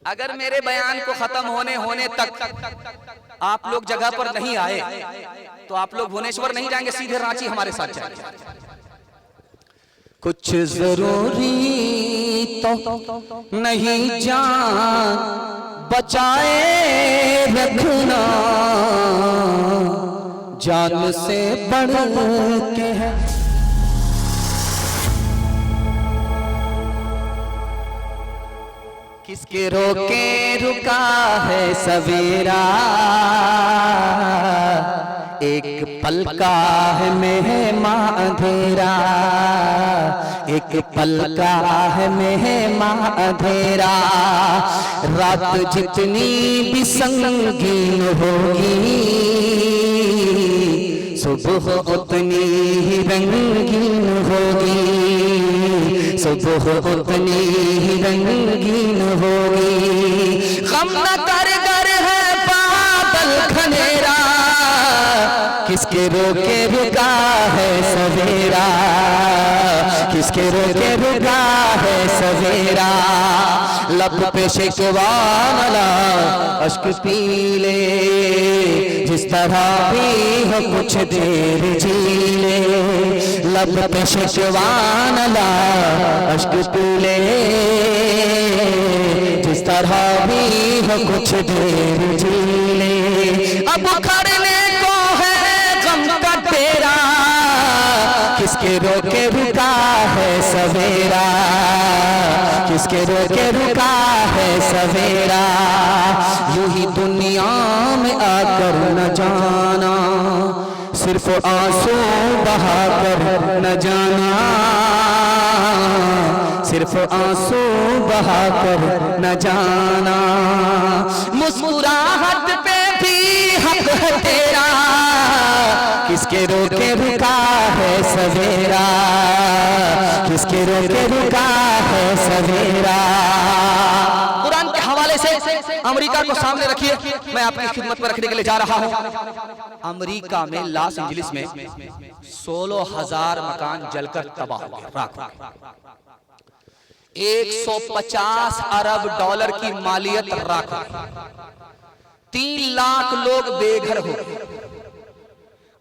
अगर मेरे बयान को खत्म होने तक आप लोग जगह पर नहीं आए तो आप लोग भुवनेश्वर नहीं जाएंगे, सीधे रांची हमारे साथ जाएंगे। कुछ जरूरी तो नहीं जान बचाए रखना, जान से बढ़ के है। किसके रोके रुका है सवेरा, एक पल का है मेहमा अंधेरा, एक पल का है मेहमा अंधेरा। रात जितनी भी संगीन होगी, सुबह उतनी ही रंगीन होगी, सुबह उतनी ही रंगीन होगी। गम न कर गर है बादल खनेरा, किसके रोके रुका है सवेरा, किसके रोके रुका है सवेरा। लब पे शिकवा वाला अश्क पी ले, जिस तरह भी हो कुछ देर जी ले। लब पे शिकवा वाला अश्क पी ले, जिस तरह भी हो कुछ देर जी ले। अब खड़ने को है गम का तेरा, किसके रोके रुका है सवेरा, किसके रोके रुका है सवेरा। यूं ही दुनिया में आकर न जाना, सिर्फ आंसू बहाकर न जाना, सिर्फ आंसू बहाकर न जाना। मुस्कुराहट पे भी हक है तेरा, किसके रोके रुका है सवेरा, किसके रोके रुका है सवेरा। कुरान के हवाले से अमेरिका को सामने रखिए, मैं आपकी खिदमत पर रखने के लिए जा रहा हूं। अमेरिका में लॉस एंजलिस में 16,000 मकान जलकर तबाह हो गए, राख। 150 अरब डॉलर की मालियत राख, 3 लाख लोग बेघर हो गए।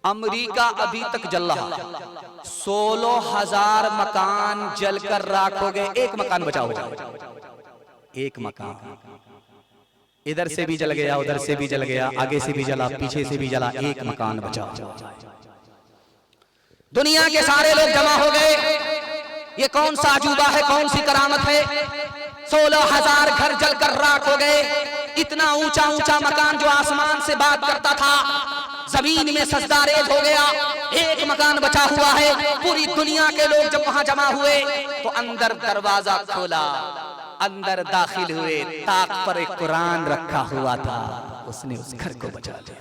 अमेरिका अभी तक जल रहा, 16,000 मकान जलकर राख हो गए, एक मकान बचा हुआ, एक मकान। इधर से भी जल गया, उधर से भी जल गया, आगे से भी जला, पीछे से भी जला, एक मकान बचा। दुनिया के सारे लोग जमा हो गए। ये कौन सा अजूबा है, कौन सी करामत है? 16,000 घर जलकर राख हो गए। इतना ऊंचा ऊंचा मकान जो आसमान से बात करता था, जमीन में सजदारेज हो गया, एक मकान बचा हुआ है। पूरी दुनिया के लोग जब वहां जमा हुए तो अंदर दरवाजा खोला, अंदर दाखिल हुए, ताक पर एक कुरान रखा हुआ था, उसने उस घर को बचा लिया।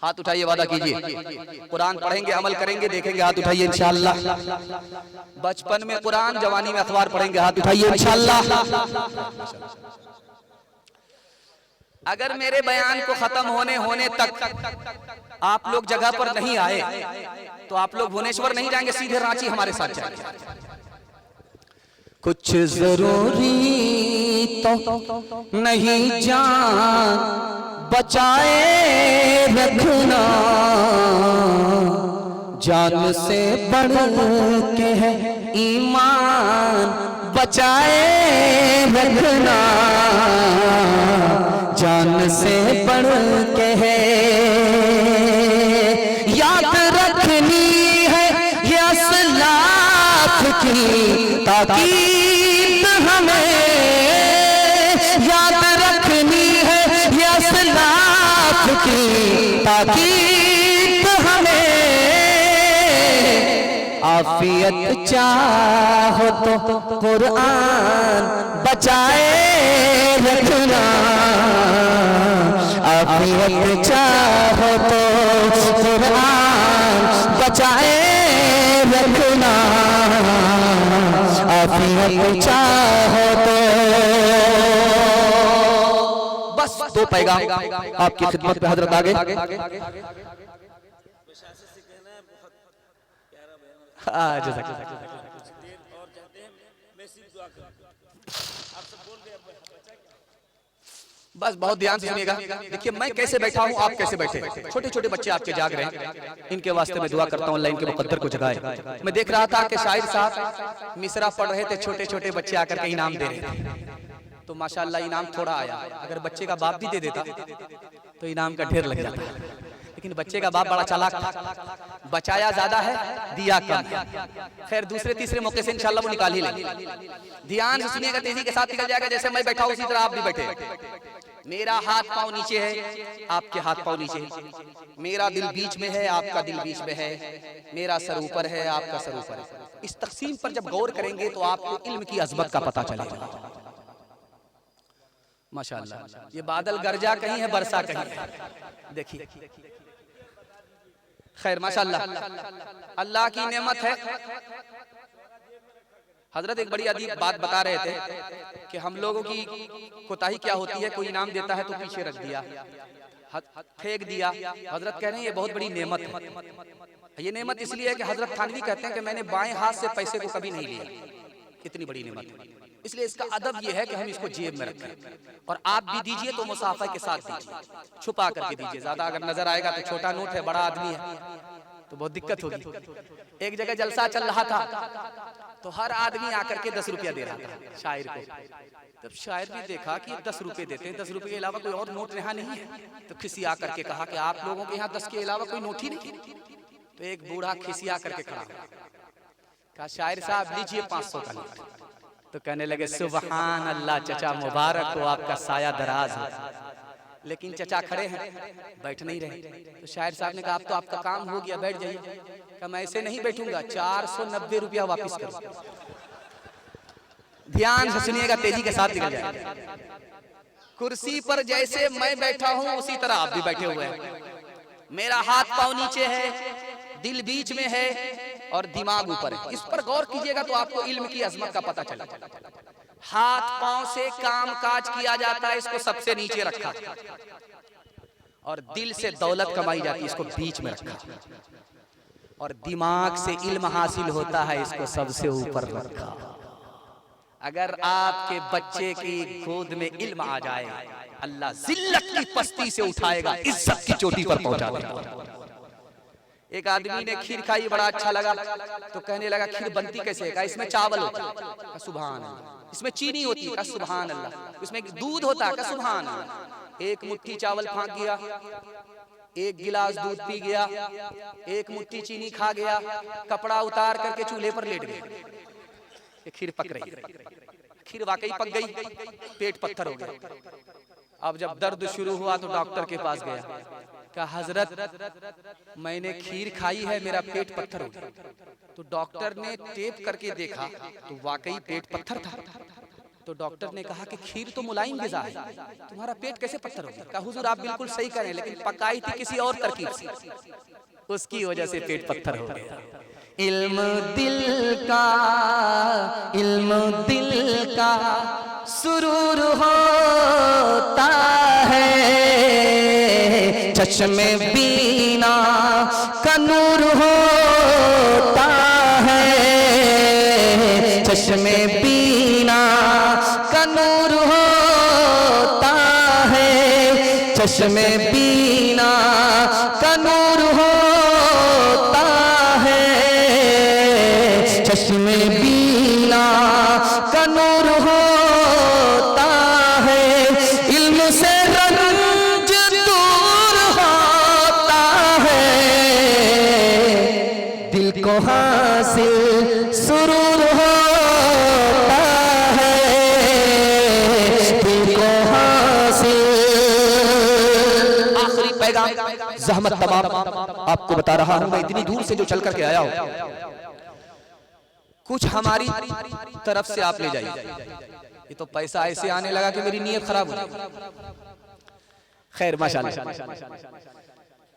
हाथ उठाइए, वादा कीजिए कुरान पढ़ेंगे, अमल करेंगे, देखेंगे। हाथ उठाइए इंशाअल्लाह। बचपन में कुरान, जवानी में अखबार पढ़ेंगे। हाथ उठाइए इंशाअल्लाह। अगर मेरे बयान को खत्म होने तक आप लोग जगह पर नहीं आए तो आप लोग भुवनेश्वर नहीं जाएंगे, सीधे रांची हमारे साथ जाएंगे। कुछ जरूरी तो नहीं जान बचाए रखना, जान से बढ़ के है ईमान बचाए रखना, जान से बढ़ के है। याद रखनी है ये असलाफ की ताकीद हमें, याद रखनी है ये असलाफ की ताकीद हमें। आफियत चाहो तो कुरान बचाए रखना, आफियत चाहो तो कुरान बचाए रखना, आफियत चाहो तो। बस 2 पैगाम आपकी खिदमत पे हजरत आगे। जज़ाकल्लाह। बस बहुत ध्यान से सुनिएगा। देखिए मैं कैसे बैठा हूँ, आप कैसे बैठे। छोटे छोटे बच्चे आपके जाग रहे हैं, इनके वास्ते मैं दुआ करता हूँ अल्लाह इनके मुकद्दर को जगाए। मैं देख रहा था कि शाहिर साहब मिसरा पढ़ रहे थे, छोटे छोटे बच्चे आकर के इनाम दे रहे थे, तो माशाअल्लाह इनाम थोड़ा आया। अगर बच्चे का बाप भी दे देता तो इनाम का ढेर लग जाता, लेकिन बच्चे का बाप बड़ा चालाक था, बचाया ज्यादा है दिया कम। खैर दूसरे तीसरे मौके से इंशाल्लाह वो निकाल ही लेंगे। ध्यान से सुनिएगा, तेजी के साथ निकल जाएगा। जैसे मैं बैठा हूं उसी तरह आप भी बैठे। मेरा हाथ पांव नीचे है, आपके हाथ पांव नीचे है। मेरा दिल बीच में है, आपका दिल बीच में है। मेरा सर ऊपर है, आपका सर ऊपर है। इस तकसीम पर जब गौर करेंगे तो आपको इल्म की अजमत का पता चलेगा। माशाअल्लाह, ये बादल गरजा कहीं है, बरसा कहीं है। देखिए खैर माशाअल्लाह अल्लाह की नेमत है। हजरत एक बड़ी अजीब बात बता रहे थे कि हम लोगों की कोताही क्या होती है, कोई इनाम देता है तो पीछे रख दिया, फेंक दिया। हजरत कह रहे हैं ये बहुत बड़ी नेमत है। ये नेमत इसलिए है कि हजरत थानवी कहते हैं कि मैंने बाएं हाथ से पैसे को कभी नहीं लिया, कितनी बड़ी नेमत है। इसलिए इसका अदब यह है कि हम इसको जेब में रखें, और आप भी दीजिए तो मुसाफा के साथ दीजिए, छुपा करके दीजिए। ज्यादा अगर नजर आएगा तो छोटा नोट है, बड़ा आदमी है तो बहुत दिक्कत होगी। एक जगह जलसा चल रहा था तो हर आदमी आकर के 10 रुपया दे रहा था शायर को। तब शायर ने देखा कि 10 रुपए देते हैं, 10 रुपए के अलावा कोई और नोट यहाँ नहीं है, तो किसी आकर के कहा कि आप लोगों के यहाँ 10 के अलावा कोई नोट ही नहीं। तो एक बूढ़ा खिसिया करके खड़ा कहा शायर साहब लीजिए 500 का नोट। तो कहने लगे सुबहान अल्लाह चचा, मुबारक हो, आपका साया दराज हो। लेकिन चचा खड़े हैं, बैठ नहीं रहे। तो शायर साहब ने कहा अब तो आपका काम हो गया, बैठ जाइए। कहा मैं ऐसे नहीं बैठूंगा, 490 रुपया वापिस करो। ध्यान से सुनिएगा, तेजी के साथ निकल जाएगा। कुर्सी पर जैसे मैं बैठा हूं उसी तरह आप भी बैठे हुए हैं। मेरा हाथ पांव नीचे है, दिल बीच में है और दिमाग ऊपर है। इस पर गौर कीजिएगा तो आपको इल्म की अजमत का पता चलेगा। हाथ पांव से काम काज किया जाता है, इसको सबसे नीचे रखा, और दिल से दौलत कमाई जाती है, इसको बीच में रखा, और दिमाग से इल्म हासिल होता है, इसको सबसे ऊपर रखा। अगर आपके बच्चे की गोद में इल्म आ जाए, अल्लाह जिल्लत की पस्ती से उठाएगा, इज्जत की चोटी पर पहुंचा देगा। एक आदमी ने खीर खाई, बड़ा अच्छा लगा, तो कहने लगा खीर बनती कैसे है? इसमें चावल होता है, सुभान अल्लाह। इसमें चीनी होती है, सुभान अल्लाह। इसमें दूध होता है, सुभान अल्लाह। एक मुट्ठी चावल फाँक गया, एक गिलास दूध पी गया, एक मुट्ठी चीनी खा गया, कपड़ा उतार करके चूल्हे पर लेट गया। खीर पक रही, खीर वाकई पक गई, पेट पत्थर हो गया। अब जब दर्द शुरू हुआ तो डॉक्टर के पास गया, कहा हजरत मैंने खीर खाई है, मेरा पेट पत्थर हो गया। तो डॉक्टर ने टेप करके देखा तो वाकई पेट पत्थर था। तो डॉक्टर ने कहा कि खीर तो मुलायम ग़िज़ा है, तुम्हारा पेट कैसे पत्थर हो गया? कहा हुजूर आप बिल्कुल सही करें, लेकिन पकाई थी किसी और तरकीब से, उसकी वजह से पेट पत्थर हो गया। इल्म दिल का, इल्म दिल का सुरूर होता है, चश्मे बीना का नूर होता है, चश्मे बीना का नूर होता है, चश्मे बीना का नूर होता है, चश्मे बीना का नूर होता है। इल्म से रंज दूर होता है, दिल को हासिल सुरूर होता है, दिल को हासिल। आखिरी पैगाम ज़हमत तमाम आपको बता रहा हूं, मैं इतनी दूर से जो चल करके आया हूं, कुछ हमारी तरफ से आप ले जाइए। ये तो पैसा ऐसे आने लगा कि मेरी नीयत खराब हो गई। खैर माशाअल्लाह,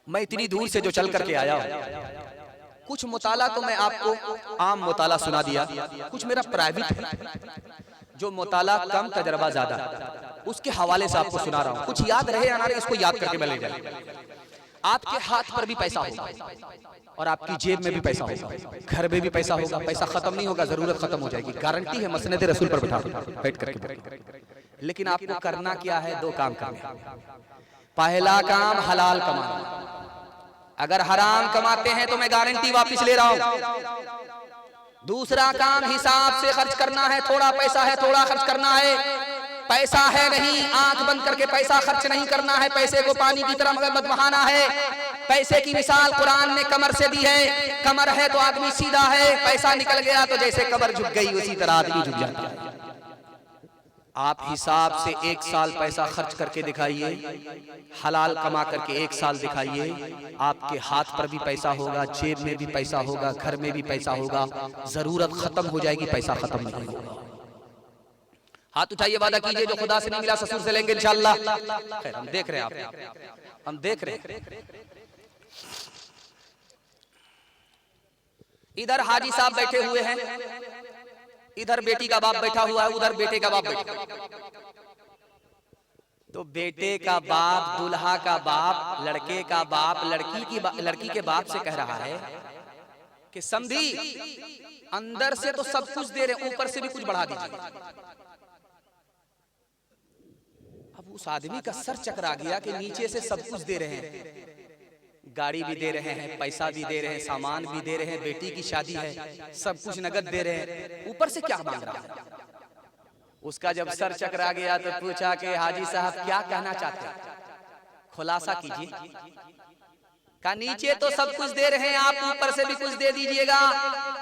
मैं इतनी दूर से जो चल करके आया हूं, कुछ मुताला तो मैं आपको आम मुताला सुना दिया, कुछ मेरा प्राइवेट है, जो मुताला कम तजर्बा ज्यादा, उसके हवाले से आपको सुना रहा हूं। कुछ याद रहे या ना रहे इसको याद करके मैं ले जाऊं। आपके हाथ पर भी पैसा होगा और आपकी जेब में भी पैसा होगा, घर में भी पैसा होगा, पैसा खत्म नहीं होगा, जरूरत खत्म हो जाएगी, गारंटी है, मसनद रसूल पर बैठ करके। लेकिन आपको करना क्या है? 2 काम करने। पहला काम हलाल कमाना, अगर हराम कमाते हैं तो मैं गारंटी वापस ले रहा हूं। दूसरा काम हिसाब से खर्च करना है, थोड़ा पैसा है थोड़ा खर्च करना है, पैसा है नहीं आंख बंद करके पैसा खर्च नहीं करना है, पैसे को पानी की तरह मत बहाना है। पैसे की मिसाल कुरान ने कमर से दी है, कमर है तो आदमी सीधा है, पैसा निकल गया तो जैसे कमर झुक गई उसी तरह आदमी झुक जाता है। आप हिसाब से 1 साल पैसा खर्च करके दिखाइए, हलाल कमा करके 1 साल दिखाइए, आपके हाथ पर भी पैसा होगा, जेब में भी पैसा होगा, घर में भी पैसा होगा, जरूरत खत्म हो जाएगी, पैसा खत्म नहीं होगा। हाथ उठाइए, वादा कीजिए जो खुदा से नहीं मिला ससुर से लेंगे इंशाअल्लाह। खैर हम देख रहे हैं, हम देख रहे हैं। इधर हाजी साहब बैठे हुए हैं, इधर बेटी का बाप बैठा हुआ है, उधर बेटे का बाप बैठा। तो बेटे का बाप, दूल्हा का बाप, लड़के का बाप लड़की के बाप से कह रहा है कि समधी अंदर से तो सब कुछ दे रहे, ऊपर से भी कुछ बढ़ा दीजिए। अब उस आदमी का सर चकरा गया कि नीचे से सब कुछ दे रहे हैं, गाड़ी भी दे रहे हैं, पैसा भी दे रहे हैं, सामान भी दे रहे हैं, बेटी की शादी है, सब कुछ नगद दे रहे हैं, ऊपर से क्या मांग रहा है? उसका जब सर चकरा गया तो पूछा कि हाजी साहब क्या कहना चाहते हैं, खुलासा कीजिए। का नीचे तो सब कुछ दे रहे हैं, आप ऊपर से भी कुछ दे दीजिएगा।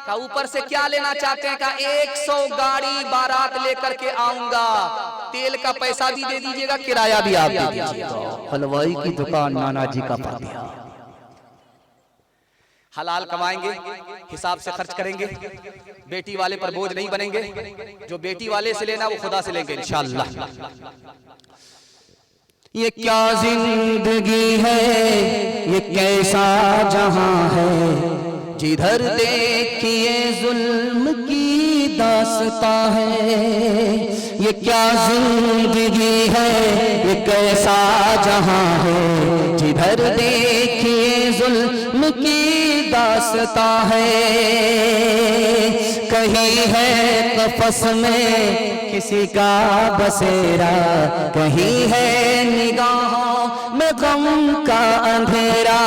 का ऊपर से क्या लेना चाहते हैं? का 100 गाड़ी बारात लेकर के आऊंगा, तेल का पैसा भी दे दीजिएगा, किराया भी आप दे दीजिएगा। हलवाई की दुकान नाना जी का पातिया। हलाल कमाएंगे, हिसाब से खर्च करेंगे, बेटी वाले पर बोझ नहीं बनेंगे, जो बेटी वाले से लेना वो खुदा से लेंगे इंशाअल्लाह। ये क्या जिंदगी है, ये कैसा जहां है, जिधर देखिए जुल्म की दास्तां है। ये क्या जिंदगी है, ये कैसा जहां है, जिधर देखिए जुल्म की दास्तां है। कहीं है कफस में किसी का बसेरा, कहीं है निगाहों में गम का अंधेरा,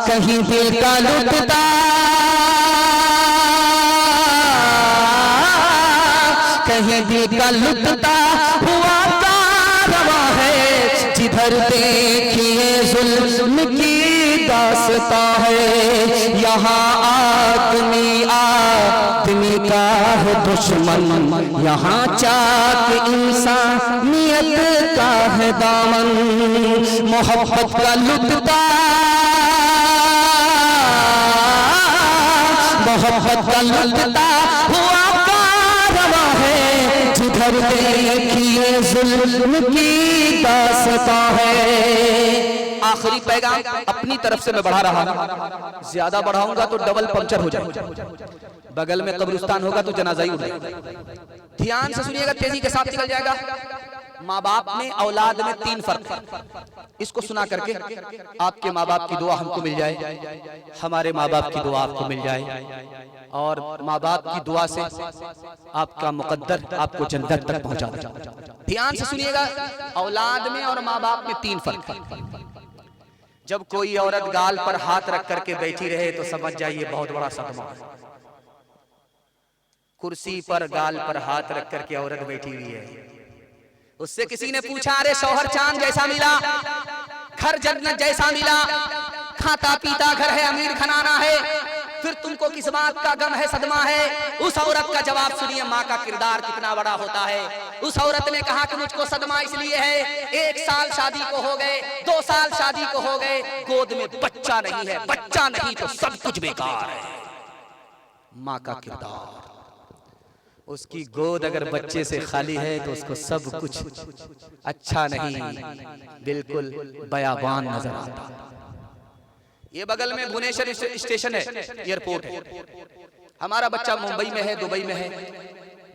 कहीं दिल का लुटता, कहीं दिल का लुटता हुआ कारवां है, जिधर देखिए जुल्म की दास्तां है। यहाँ आदमी आदमी का है दुश्मन, यहाँ चाक इंसानियत का है दामन, मोहब्बत का लुटता, मोहब्बत का लुटता हुआ कारवां है, जिधर देखिए जुल्म की दास्तां है। आखिरी पैगाम अपनी तरफ से मैं बढ़ा रहा हूं, ज्यादा बढ़ाऊंगा तो डबल पंक्चर हो जाएगा, बगल में कब्रिस्तान होगा तो जनाजा ही उठाएगा। ध्यान से सुनिएगा, तेजी के साथ निकल जाएगा। माँ बाप में औलाद में 3 फर्क, इसको सुना करके आपके माँ बाप की दुआ हमको मिल जाए, हमारे माँ बाप की दुआ आपको मिल जाए, और माँ बाप की दुआ से आपका मुकद्दर आपको जन्नत तक पहुंचा दे। ध्यान से सुनिएगा, औलाद में और माँ बाप में 3 फर्क। जब कोई औरत गाल पर हाथ रख करके बैठी रहे तो समझ जाइए बहुत बड़ा सदमा है। कुर्सी पर गाल पर हाथ रख करके औरत बैठी हुई है, उससे किसी ने पूछा अरे शौहर चांद जैसा मिला, घर जन्नत जैसा मिला, खाता पीता घर है, अमीर घराना है, फिर तुमको किस बात का गम है, सदमा है? उस औरत का जवाब सुनिए, माँ का किरदार कितना बड़ा होता है। उस औरत ने कहा कि मुझको सदमा इसलिए है, 1 साल शादी को हो गए, 2 साल शादी को हो गए, गोद में बच्चा नहीं है, बच्चा नहीं तो सब कुछ बेकार है। माँ का किरदार, उसकी गोद अगर बच्चे से खाली है तो उसको सब कुछ अच्छा नहीं, बिल्कुल बयाबान नजर आता। ये बगल में भुवनेश्वर स्टेशन है, एयरपोर्ट है। हमारा बच्चा मुंबई में है, दुबई में है,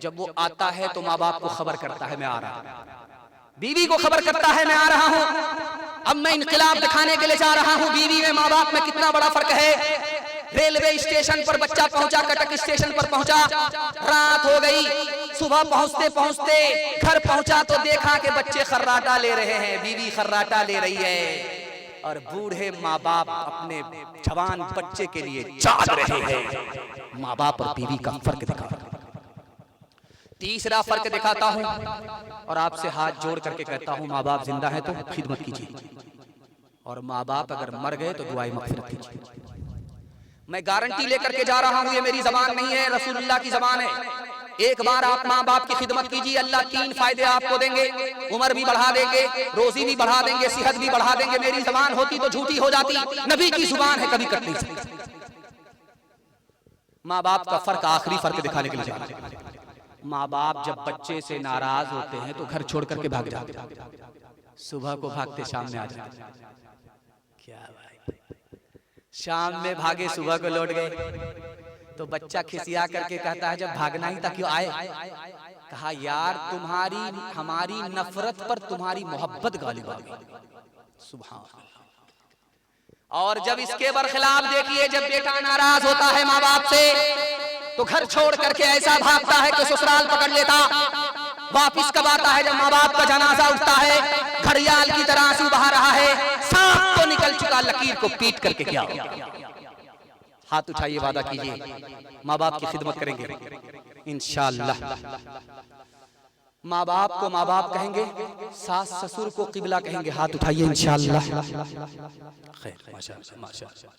जब वो आता है तो माँ बाप को खबर करता है मैं आ रहा हूं, बीवी को खबर करता है मैं आ रहा हूं, अब मैं इनकलाब दिखाने के लिए जा रहा हूं, बीवी में माँ बाप में कितना बड़ा फर्क है। रेलवे स्टेशन पर बच्चा पहुंचा, कटक स्टेशन पर पहुंचा, रात हो गई। सुबह पहुंचते पहुंचते घर पहुंचा तो देखा कि बच्चे खर्राटा ले रहे हैं, बीवी खर्राटा ले रही है और बूढ़े माँ बाप अपने जवान बच्चे के लिए जाग रहे हैं। माँ बाप और बीवी का फर्क दिखा। तीसरा फर्क दिखाता हूं और आपसे हाथ जोड़ करके कहता हूं, माँ बाप जिंदा है तो खिदमत कीजिए, और माँ बाप अगर मर गए तो दुआए मग़फ़िरत कीजिए। मैं गारंटी लेकर के जा रहा हूं, ये मेरी जबान नहीं है, रसूलुल्लाह की जबान है। एक बार आप माँ बाप की खिदमत कीजिए, अल्लाह 3 फायदे आपको देंगे। उम्र भी बढ़ा देंगे, रोजी भी बढ़ा देंगे, सेहत भी बढ़ा देंगे। मेरी जबान होती तो झूठी हो जाती, नबी की जुबान है, कभी कट नहीं सकती। माँ बाप का फर्क, आखिरी फर्क दिखाने के लिए जा रहा है। माँ बाप जब बच्चे से नाराज होते हैं तो घर छोड़ करके भाग जाते हैं, सुबह को भागते शाम में आ जाते हैं। क्या भाई, शाम में भागे सुबह को लौट गए तो बच्चा खिसिया करके कहता है, जब भागना ही था क्यों आए? कहा यार तुम्हारी हमारी नफरत पर तुम्हारी मोहब्बत गालिब आ गई। सुभान अल्लाह। और जब इसके बरखिलाफ देखिए, जब बेटा नाराज होता है माँ बाप से तो घर छोड़ करके ऐसा भागता है कि ससुराल पकड़ लेता। वापिस कब आता है? जब माँ बाप का जनाजा उठता है, घड़ियाल की तरह आंसू बहा रहा है, सांप तो निकल चुका, लकीर को पीट करके क्या होगा? हाथ उठाइए, वादा कीजिए माँ बाप की खिदमत करेंगे इंशाअल्लाह। माँ बाप को माँ बाप कहेंगे, सास ससुर को किबला कहेंगे। हाथ उठाइए इंशाअल्लाह। खैर माशाअल्लाह, माशाअल्लाह,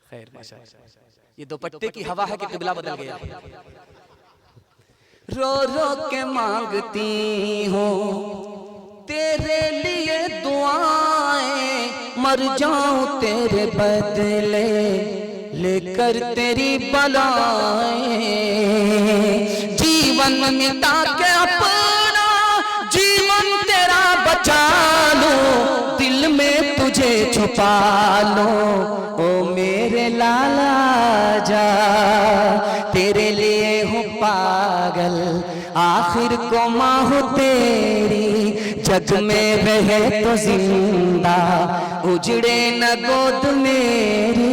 खैर माशाअल्लाह। ये दुपट्टे की हवा है कि किबला बदल गया। रो रो के मांगती हो तेरे लिए दुआएं, मर जाऊं तेरे बदले लेकर तेरी बलाएं। जीवन मिटा के अपना जीवन तेरा बचा लो, दिल में तुझे छुपा लो। ओ मेरे लाला जा, तेरे लिए हूँ पागल, आखिर को माँ हूँ तेरी। जग में रहे तो जिंदा, उजड़े न गोद मेरी।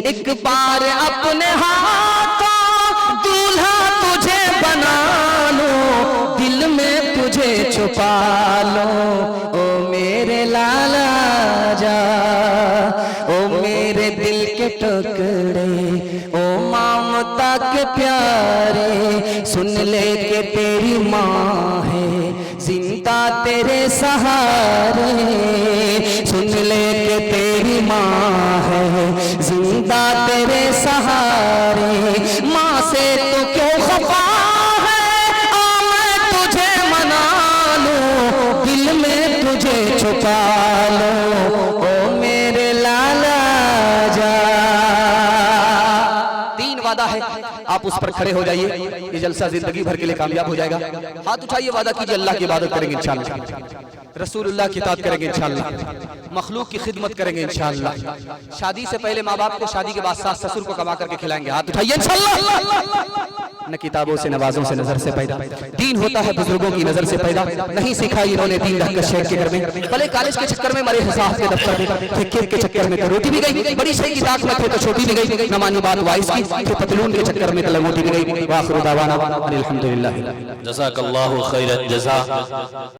एक बार अपने हाथों दूल्हा तुझे बना लो, दिल में तुझे छुपा लो। ओ मेरे लाला जा, ओ मेरे दिल के टुकड़े, ओ ममता के प्यारे, सुन ले के तेरी माँ है जिंदा तेरे सहारे। सुन ले के तेरी माँ है जिंदा तेरे सहारे। माँ से तो क्यों खफा है, आ मैं तुझे मना लूं, दिल में तुझे छुपा लो। ओ मेरे लाला जा। 3 वादा है, आप उस पर खड़े हो जाइए, ये जलसा जिंदगी भर के लिए कामयाब हो जाएगा। हाथ उठाइए, वादा कीजिए अल्लाह की इबादत करेंगे इंशाअल्लाह, रसूलुल्लाह की इताअत करेंगे इंशाअल्लाह, मखलूक की खिदमत करेंगे इंशाअल्लाह। शादी से पहले माँ बाप को, शादी के बाद सास ससुर को कमा करके खिलाएंगे। हाथ उठाइए इंशाअल्लाह। न किताबों से, नवाजों से, नजर से पैदा। दीन होता है बुजुर्गों की नजर से पैदा। नहीं सीखा इन्होंने दीन रहकर शेख के घर में, भले कॉलेज के चक्कर में, मरे हिसाब के दफ्तर में, ठेके के चक्कर में तो रोटी भी गई, बड़ी सही की ताक में थे तो छोटी भी गई, न मानी बात वाइस की, फिर पतलून के चक्कर में तो लंगोटी भी गई। वाखिर दावाना अल्हम्दुलिल्लाह। जज़ाकल्लाहु खैरन जज़ा।